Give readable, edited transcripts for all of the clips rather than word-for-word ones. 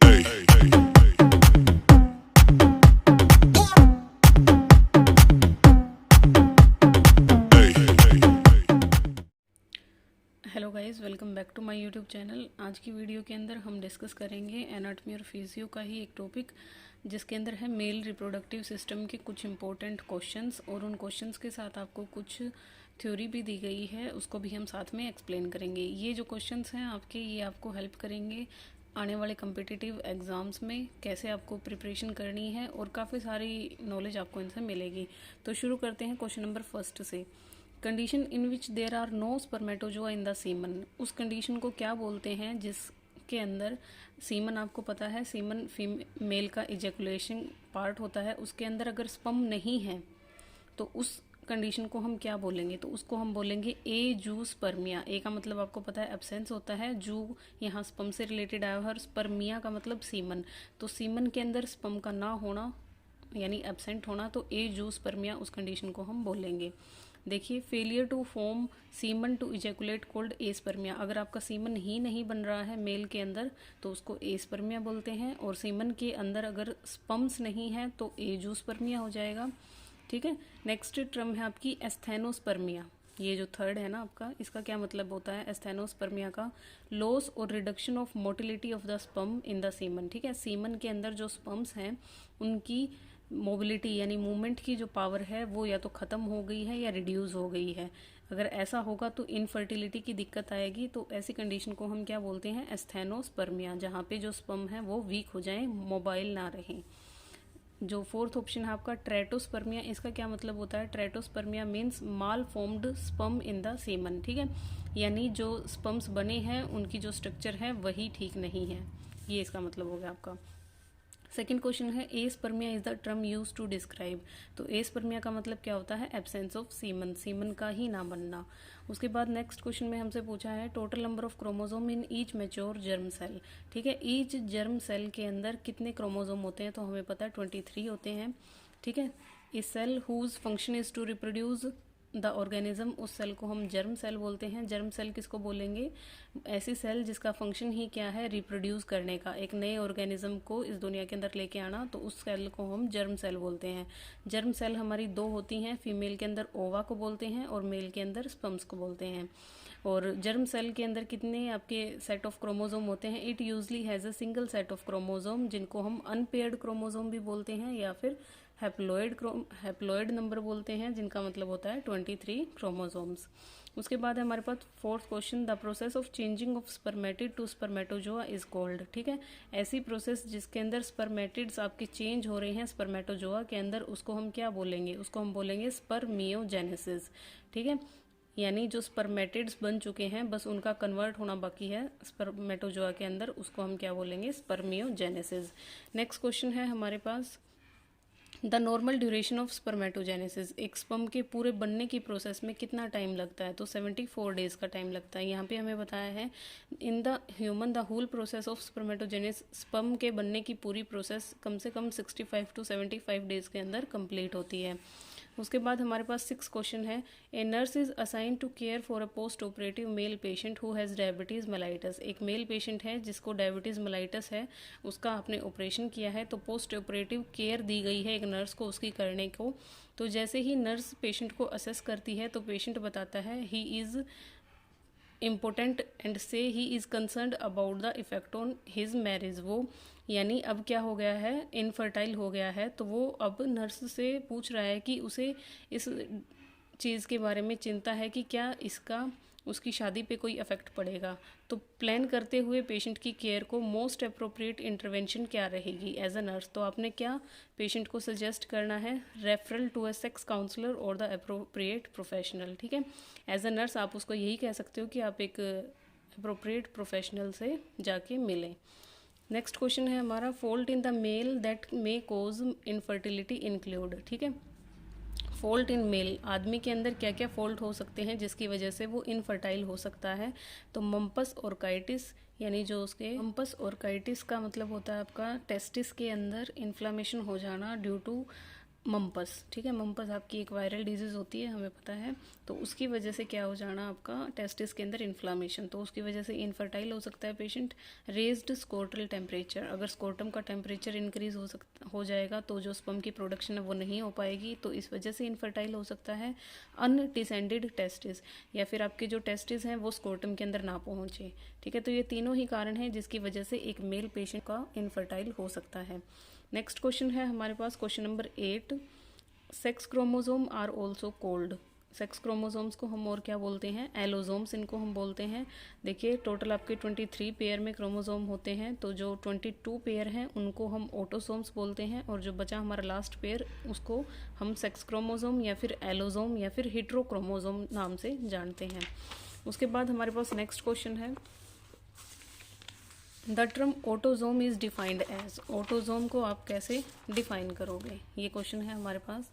Hello guys, welcome back to my YouTube channel. आज की video के अंदर हम डिस्कस करेंगे एनाटॉमी और फिजियो का ही एक टॉपिक, जिसके अंदर है मेल रिप्रोडक्टिव सिस्टम के कुछ इंपॉर्टेंट क्वेश्चंस, और उन क्वेश्चंस के साथ आपको कुछ थ्योरी भी दी गई है, उसको भी हम साथ में एक्सप्लेन करेंगे। ये जो क्वेश्चंस हैं आपके, ये आपको हेल्प करेंगे आने वाले कम्पिटिटिव एग्ज़ाम्स में कैसे आपको प्रिपरेशन करनी है, और काफ़ी सारी नॉलेज आपको इनसे मिलेगी। तो शुरू करते हैं क्वेश्चन नंबर फर्स्ट से। Condition in which there are no spermatozoa in the semen. उस कंडीशन को क्या बोलते हैं जिसके अंदर सीमन, आपको पता है सीमन फीमेल का इजैकुलेशन पार्ट होता है, उसके अंदर अगर स्पर्म नहीं है तो उस कंडीशन को हम क्या बोलेंगे? तो उसको हम बोलेंगे ए जू स्पर्मिया। ए का मतलब आपको पता है एब्सेंस होता है, जू यहाँ स्पर्म से रिलेटेड आया है, और स्पर्मिया का मतलब सीमन। तो सीमन के अंदर स्पर्म का ना होना यानी एब्सेंट होना, तो ए जू स्पर्मिया उस कंडीशन को हम बोलेंगे। देखिए, failure to form semen to ejaculate called aspermia. अगर आपका सीमन ही नहीं बन रहा है मेल के अंदर तो उसको एस्पर्मिया बोलते हैं, और सीमन के अंदर अगर स्पर्म्स नहीं है तो एजूस्पर्मिया हो जाएगा। ठीक है। नेक्स्ट टर्म है आपकी एस्थेनोस्पर्मिया। ये जो थर्ड है ना आपका, इसका क्या मतलब होता है? एस्थेनोस्पर्मिया का लॉस और reduction of motility of the sperm in the semen. ठीक है, सीमन के अंदर जो स्पर्म्स हैं उनकी मोबिलिटी यानी मूवमेंट की जो पावर है वो या तो ख़त्म हो गई है या रिड्यूस हो गई है। अगर ऐसा होगा तो इनफर्टिलिटी की दिक्कत आएगी। तो ऐसी कंडीशन को हम क्या बोलते हैं? एस्थेनोस्पर्मिया, जहाँ पे जो स्पर्म है वो वीक हो जाएं, मोबाइल ना रहें। जो फोर्थ ऑप्शन है आपका ट्रेटोस्पर्मिया, इसका क्या मतलब होता है? Teratospermia means malformed sperm in the semen. ठीक है, यानी जो स्पर्म्स बने हैं उनकी जो स्ट्रक्चर है वही ठीक नहीं है, ये इसका मतलब हो गया आपका। सेकेंड क्वेश्चन है aspermia is the term use to describe. तो एस्पर्मिया का मतलब क्या होता है? एब्सेंस ऑफ सीमन, सीमन का ही ना बनना। उसके बाद नेक्स्ट क्वेश्चन में हमसे पूछा है total number of chromosome in each mature germ cell. ठीक है, ईच जर्म सेल के अंदर कितने क्रोमोजोम होते हैं? तो हमें पता है 23 होते हैं। ठीक है, इस cell whose function is to reproduce the organism, उस सेल को हम जर्म सेल बोलते हैं। जर्म सेल किसको बोलेंगे? ऐसी सेल जिसका फंक्शन ही क्या है? रिप्रोड्यूस करने का, एक नए ऑर्गेनिज्म को इस दुनिया के अंदर लेके आना, तो उस सेल को हम जर्म सेल बोलते हैं। जर्म सेल हमारी दो होती हैं, फीमेल के अंदर ओवा को बोलते हैं और मेल के अंदर स्पर्म्स को बोलते हैं। और जर्म सेल के अंदर कितने आपके सेट ऑफ क्रोमोजोम होते हैं? It usually has a single set of chromosome, जिनको हम अनपेयर्ड क्रोमोजोम भी बोलते हैं, या फिर हैप्लॉइड नंबर बोलते हैं, जिनका मतलब होता है 23 क्रोमोसोम्स। उसके बाद है हमारे पास fourth question, the process of changing of spermatid to spermatozoa is called. ठीक है, ऐसी प्रोसेस जिसके अंदर स्पर्मेटिड्स आपके चेंज हो रहे हैं स्पर्मेटोजोआ के अंदर, उसको हम क्या बोलेंगे? उसको हम बोलेंगे स्पर्मियोजेनेसिस। ठीक है, यानी जो स्पर्मेटिड्स बन चुके हैं बस उनका कन्वर्ट होना बाकी है स्पर्मेटोजोआ के अंदर, उसको हम क्या बोलेंगे? स्पर्मियोजेनेसिस। नेक्स्ट क्वेश्चन है हमारे पास the normal duration of spermatogenesis. एक स्पर्म के पूरे बनने की प्रोसेस में कितना टाइम लगता है? तो 74 डेज का टाइम लगता है। यहाँ पे हमें बताया है in the human the whole process of spermatogenesis, sperm के बनने की पूरी प्रोसेस कम से कम 65 to 75 डेज के अंदर कंप्लीट होती है। उसके बाद हमारे पास 6 क्वेश्चन है a nurse is assign to care for a post operative male patient who has diabetes mellitus. एक मेल पेशेंट है जिसको डायबिटीज़ मेलाइटस है, उसका आपने ऑपरेशन किया है, तो पोस्ट ऑपरेटिव केयर दी गई है एक नर्स को उसकी करने को। तो जैसे ही नर्स पेशेंट को असेस करती है तो पेशेंट बताता है ही इज़ इम्पोर्टेंट एंड से he is concerned about the effect on his marriage. वो यानी अब क्या हो गया है? इनफर्टाइल हो गया है, तो वो अब नर्स से पूछ रहा है कि उसे इस चीज़ के बारे में चिंता है कि क्या इसका उसकी शादी पे कोई इफेक्ट पड़ेगा। तो प्लान करते हुए पेशेंट की केयर को मोस्ट अप्रोप्रिएट इंटरवेंशन क्या रहेगी एज अ नर्स? तो आपने क्या पेशेंट को सजेस्ट करना है? Referral to a sex counsellor और द अप्रोप्रिएट प्रोफेशनल। ठीक है, एज अ नर्स आप उसको यही कह सकते हो कि आप एक अप्रोप्रिएट प्रोफेशनल से जाके मिलें। नेक्स्ट क्वेश्चन है हमारा fault in the male that may cause infertility include. ठीक है, फॉल्ट इन मेल, आदमी के अंदर क्या क्या फॉल्ट हो सकते हैं जिसकी वजह से वो इनफर्टाइल हो सकता है? तो मम्पस ऑर्काइटिस, यानी जो उसके मम्पस ऑर्काइटिस का मतलब होता है आपका टेस्टिस के अंदर इन्फ्लामेशन हो जाना ड्यू टू मम्पस, ठीक है। मम्पस आपकी एक वायरल डिजीज़ होती है, हमें पता है। तो उसकी वजह से क्या हो जाना आपका टेस्टिस के अंदर इन्फ्लामेशन, तो उसकी वजह से इनफर्टाइल हो सकता है पेशेंट। रेज्ड स्कोटल टेम्परेचर, अगर स्कोटम का टेम्परेचर इंक्रीज हो जाएगा तो जो स्पर्म की प्रोडक्शन है वो नहीं हो पाएगी, तो इस वजह से इनफर्टाइल हो सकता है। अनडिसेंडेड टेस्टिस, या फिर आपके जो टेस्टिस हैं वो स्कोटम के अंदर ना पहुँचे, ठीक है। तो ये तीनों ही कारण हैं जिसकी वजह से एक मेल पेशेंट का इनफर्टाइल हो सकता है। नेक्स्ट क्वेश्चन है हमारे पास question number 8। Sex chromosome are also called. Sex chromosomes को हम और क्या बोलते हैं? एलोसोम्स इनको हम बोलते हैं। देखिए टोटल आपके 23 पेयर में क्रोमोसोम होते हैं, तो जो 22 पेयर हैं उनको हम ऑटोसोम्स बोलते हैं, और जो बचा हमारा लास्ट पेयर उसको हम सेक्स क्रोमोसोम या फिर एलोसोम या फिर हेट्रोक्रोमोसोम नाम से जानते हैं। उसके बाद हमारे पास नेक्स्ट क्वेश्चन है, the term autosome is defined as. Autosome को आप कैसे डिफाइन करोगे, ये क्वेश्चन है हमारे पास।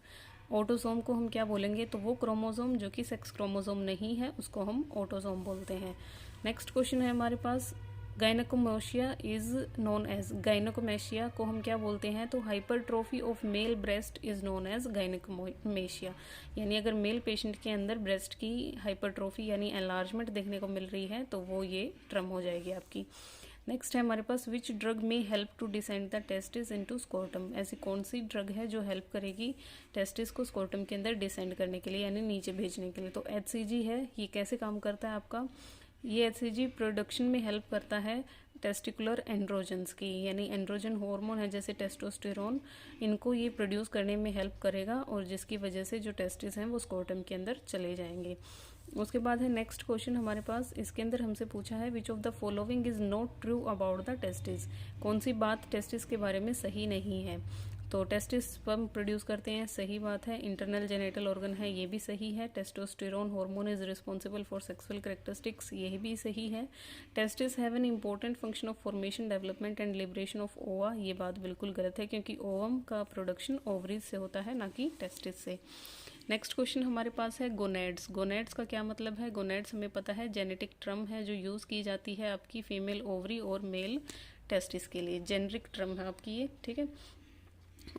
ऑटोजोम को हम क्या बोलेंगे? तो वो क्रोमोसोम जो कि सेक्स क्रोमोसोम नहीं है उसको हम ऑटोजोम बोलते हैं। नेक्स्ट क्वेश्चन है हमारे पास, gynaecomastia is known as. Gynaecomastia को हम क्या बोलते हैं? तो hypertrophy of male breast is known as gynaecomastia. यानी अगर मेल पेशेंट के अंदर ब्रेस्ट की हाइपरट्रोफी यानी एनलार्जमेंट देखने को मिल रही है तो वो ये टर्म हो जाएगी आपकी। नेक्स्ट है हमारे पास, which drug may help to descend the testis into scrotum. ऐसी कौन सी ड्रग है जो हेल्प करेगी टेस्टिस को स्कोर्टम के अंदर डिसेंड करने के लिए यानी नीचे भेजने के लिए? तो HCG है। ये कैसे काम करता है आपका? ये HCG प्रोडक्शन में हेल्प करता है टेस्टिकुलर एंड्रोजन्स की, यानी एंड्रोजन हार्मोन है जैसे टेस्टोस्टेरोन, इनको ये प्रोड्यूस करने में हेल्प करेगा, और जिसकी वजह से जो टेस्टिस हैं वो स्कोर्टम के अंदर चले जाएंगे। उसके बाद है नेक्स्ट क्वेश्चन हमारे पास, इसके अंदर हमसे पूछा है, which of the following is not true about the testis. कौन सी बात टेस्टिस के बारे में सही नहीं है? तो टेस्टिस स्पर्म प्रोड्यूस करते हैं, सही बात है। इंटरनल जेनेटल ऑर्गन है, ये भी सही है। Testosterone hormone is responsible for sexual characteristics, ये भी सही है। Testis have an important function of formation, development and liberation of ओवा, ये बात बिल्कुल गलत है, क्योंकि ओवम का प्रोडक्शन ओवरीज से होता है, ना कि टेस्टिस से। नेक्स्ट क्वेश्चन हमारे पास है, गोनेड्स। गोनेड्स का क्या मतलब है? गोनेड्स हमें पता है जेनेटिक टर्म है जो यूज़ की जाती है आपकी फीमेल ओवरी और मेल टेस्टिस के लिए, जेनरिक टर्म है आपकी ये, ठीक है।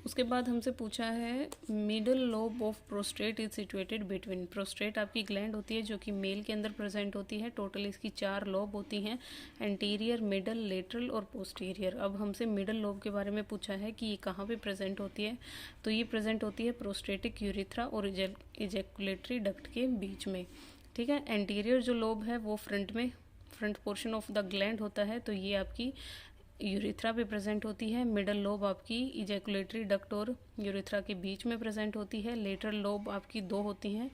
उसके बाद हमसे पूछा है, middle lobe of prostate is situated between. Prostate आपकी ग्लैंड होती है जो कि मेल के अंदर प्रेजेंट होती है। टोटल इसकी 4 लोब होती हैं, एंटीरियर, मिडल, लेटरल और पोस्टीरियर। अब हमसे मिडल लोब के बारे में पूछा है कि ये कहाँ पे प्रेजेंट होती है, तो ये प्रेजेंट होती है प्रोस्टेटिक यूरिथ्रा और इजैकुलेटरी डक्ट के बीच में, ठीक है। एंटीरियर जो लोब है वो front portion of the gland होता है, तो ये आपकी यूरिथ्रा पे प्रेजेंट होती है। मिडल लोब आपकी इजैकुलेटरी डक्ट और यूरिथ्रा के बीच में प्रेजेंट होती है। लेटरल लोब आपकी 2 होती हैं,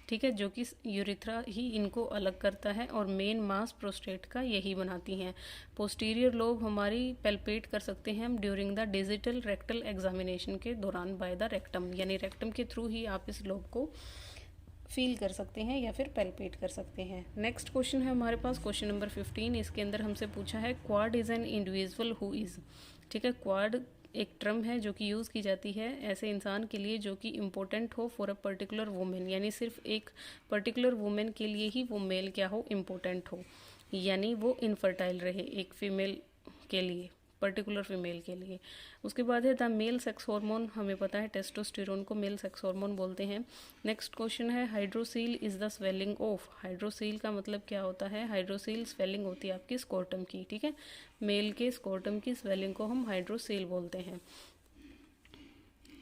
ठीक है, जो कि यूरिथ्रा ही इनको अलग करता है, और मेन मास प्रोस्टेट का यही बनाती हैं। पोस्टीरियर लोब हमारी पैल्पेट कर सकते हैं हम during the digital rectal examination के दौरान बाय द रेक्टम, यानी रेक्टम के थ्रू ही आप इस लोब को फील कर सकते हैं या फिर पैल्पेट कर सकते हैं। नेक्स्ट क्वेश्चन है हमारे पास क्वेश्चन नंबर 15। इसके अंदर हमसे पूछा है, quad is an individual who is, ठीक है। क्वाड एक टर्म है जो कि यूज़ की जाती है ऐसे इंसान के लिए जो कि इम्पोर्टेंट हो फॉर अ पर्टिकुलर वुमेन, यानी सिर्फ एक पर्टिकुलर वुमेन के लिए ही वो मेल क्या हो, इम्पोर्टेंट हो, यानी वो इनफर्टाइल रहे एक फीमेल के लिए, पर्टिकुलर फीमेल के लिए। उसके बाद है द मेल सेक्स हार्मोन, हमें पता है टेस्टोस्टेरोन को मेल सेक्स हार्मोन बोलते हैं। नेक्स्ट क्वेश्चन है, hydrocele is the swelling of. Hydrocele का मतलब क्या होता है? हाइड्रोसील स्वेलिंग होती है आपकी स्कोर्टम की, ठीक है। मेल के स्कोर्टम की स्वेलिंग को हम हाइड्रोसील बोलते हैं।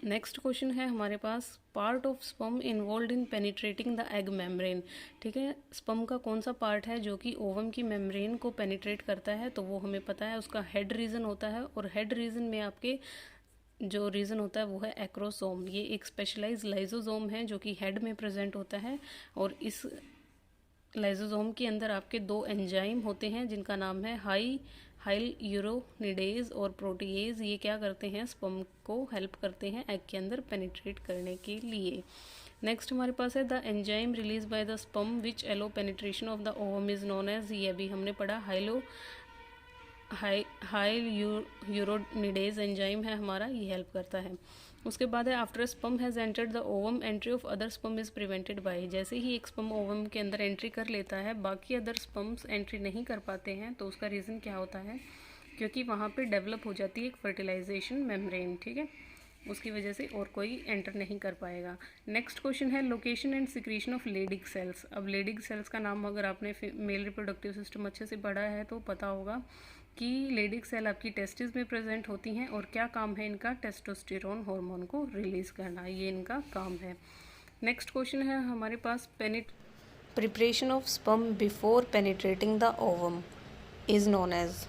नेक्स्ट क्वेश्चन है हमारे पास, part of sperm involve in penetrating the egg membrane, ठीक है। स्पर्म का कौन सा पार्ट है जो कि ओवम की मेम्ब्रेन को पेनिट्रेट करता है? तो वो हमें पता है, उसका हेड रीजन होता है, और हेड रीजन में आपके जो रीजन होता है वो है एक्रोसोम। ये एक स्पेशलाइज लाइजोसोम है जो कि हेड में प्रेजेंट होता है, और इस लाइजोसोम के अंदर आपके 2 एंजाइम होते हैं जिनका नाम है हाइल यूरोनिडेज और प्रोटीएज। ये क्या करते हैं? स्पर्म को हेल्प करते हैं एग के अंदर पेनिट्रेट करने के लिए। नेक्स्ट हमारे पास है, the enzyme release by the sperm which allow penetration of the ovum is known as. ये अभी हमने पढ़ा, हाइल यूरोनिडेज एंजाइम है हमारा, ये हेल्प करता है। उसके बाद है, after sperm has entered the ovum entry of other sperm is prevented by. जैसे ही एक स्पर्म ओवम के अंदर एंट्री कर लेता है, बाकी अदर स्पर्म्स एंट्री नहीं कर पाते हैं, तो उसका रीज़न क्या होता है? क्योंकि वहाँ पे डेवलप हो जाती है एक फर्टिलाइजेशन मेम्ब्रेन, ठीक है। उसकी वजह से और कोई एंटर नहीं कर पाएगा। नेक्स्ट क्वेश्चन है location and secretion of Leydig cells. अब लेडिक सेल्स का नाम अगर आपने मेल रिप्रोडक्टिव सिस्टम अच्छे से पढ़ा है तो पता होगा कि लेडिक सेल आपकी टेस्टिस में प्रेजेंट होती हैं और क्या काम है इनका, टेस्टोस्टेरोन हार्मोन को रिलीज़ करना, ये इनका काम है। नेक्स्ट क्वेश्चन है हमारे पास preparation of sperm before penetrating the ovum is known as.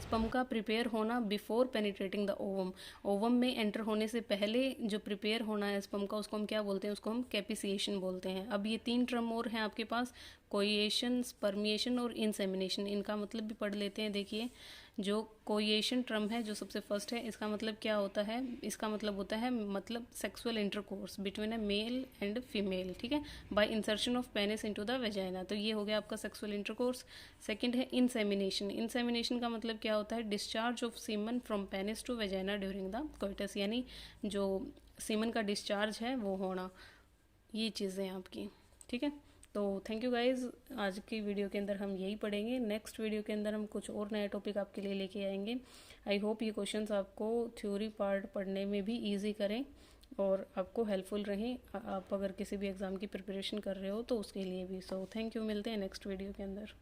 Sperm का प्रिपेयर होना before penetrating the ovum, ovum में एंटर होने से पहले जो प्रिपेयर होना है स्पर्म का उसको हम क्या बोलते हैं, उसको हम कैपिसिएशन बोलते हैं। अब ये 3 टर्म और हैं आपके पास, कोइएशन, स्पर्मिएशन और इंसेमिनेशन। इनका मतलब भी पढ़ लेते हैं। देखिए जो कोइएशन टर्म है जो सबसे फर्स्ट है, इसका मतलब क्या होता है, इसका मतलब होता है मतलब sexual intercourse between a male and female, ठीक है, by insertion of penis into the vagina. तो ये हो गया आपका सेक्सुअल इंटरकोर्स। सेकंड है इंसेमिनेशन। इंसेमिनेशन का मतलब क्या होता है, discharge of semen from penis to vagina during the coitus, यानी जो सीमन का डिस्चार्ज है वो होना। ये चीज़ें आपकी, ठीक है। तो थैंक यू गाइज़, आज की वीडियो के अंदर हम यही पढ़ेंगे। नेक्स्ट वीडियो के अंदर हम कुछ और नया टॉपिक आपके लिए लेके आएंगे। आई होप ये क्वेश्चंस आपको थ्योरी पार्ट पढ़ने में भी इजी करें और आपको हेल्पफुल रहें, आप अगर किसी भी एग्ज़ाम की प्रिपरेशन कर रहे हो तो उसके लिए भी। सो थैंक यू, मिलते हैं नेक्स्ट वीडियो के अंदर।